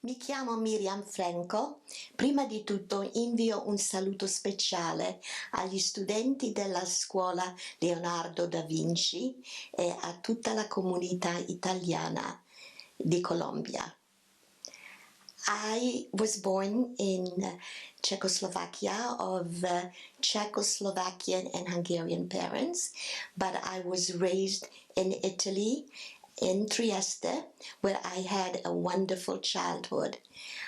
Mi chiamo Miriam Frenkel. Prima di tutto invio un saluto speciale agli studenti della scuola Leonardo da Vinci e a tutta la comunità italiana di Colombia. I was born in Czechoslovakia of Czechoslovakian and Hungarian parents, but I was raised in Italy, in Trieste, where I had a wonderful childhood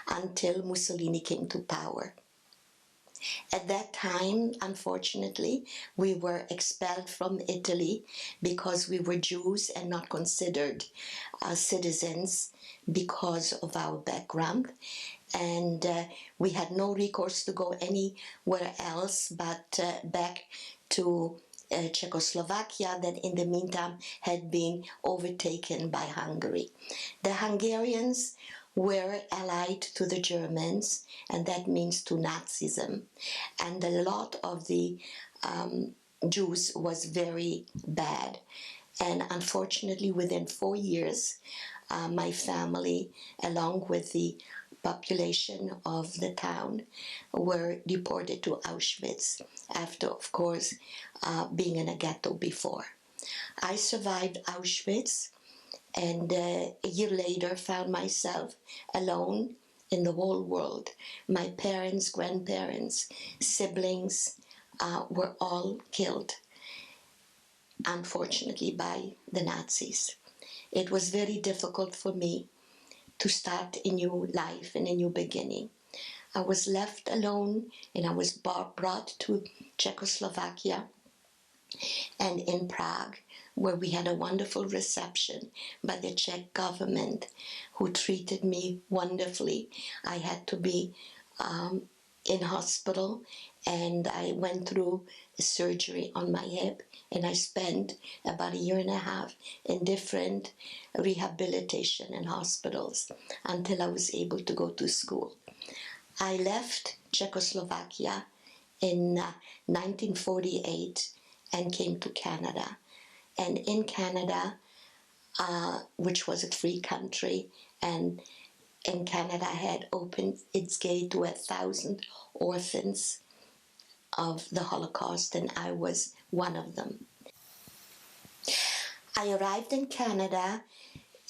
until Mussolini came to power. At that time, unfortunately, we were expelled from Italy because we were Jews and not considered citizens because of our background. And we had no recourse to go anywhere else but back to Czechoslovakia, that in the meantime had been overtaken by Hungary. The Hungarians were allied to the Germans, and that means to Nazism. And a lot of the Jews was very bad. And unfortunately, within 4 years, my family, along with the population of the town, were deported to Auschwitz after, of course, being in a ghetto before. I survived Auschwitz, and a year later found myself alone in the whole world. My parents, grandparents, siblings were all killed, unfortunately, by the Nazis. It was very difficult for me to start a new life and a new beginning. I was left alone, and I was brought to Czechoslovakia and in Prague, where we had a wonderful reception by the Czech government, who treated me wonderfully. I had to be in hospital, and I went through a surgery on my hip, and I spent about 1.5 years in different rehabilitation and hospitals until I was able to go to school. I left Czechoslovakia in 1948 and came to Canada. And in Canada, which was a free country, and in Canada had opened its gate to 1,000 orphans of the Holocaust, and I was one of them. I arrived in Canada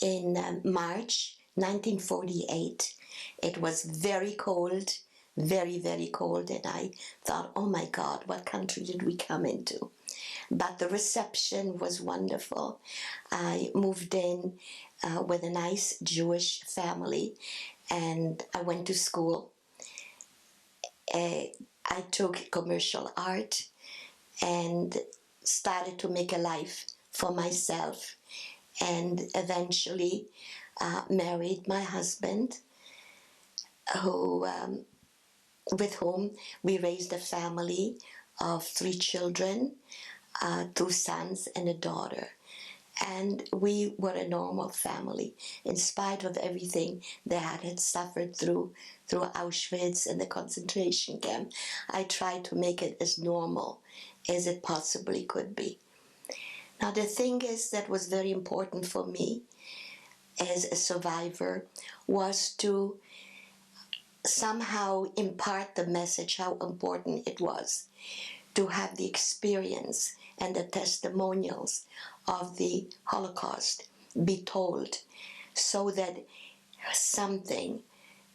in March 1948. It was very cold, very, very cold, and I thought, oh my God, what country did we come into? But the reception was wonderful. I moved in with a nice Jewish family, and I went to school. I took commercial art and started to make a life for myself, and eventually married my husband, with whom we raised a family of 3 children, 2 sons and a daughter. And we were a normal family, in spite of everything that had suffered through Auschwitz and the concentration camp. I tried to make it as normal as it possibly could be. Now, the thing is that was very important for me as a survivor was to somehow impart the message how important it was to have the experience and the testimonials of the Holocaust be told, so that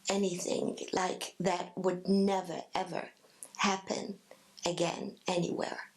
anything like that would never ever happen again anywhere.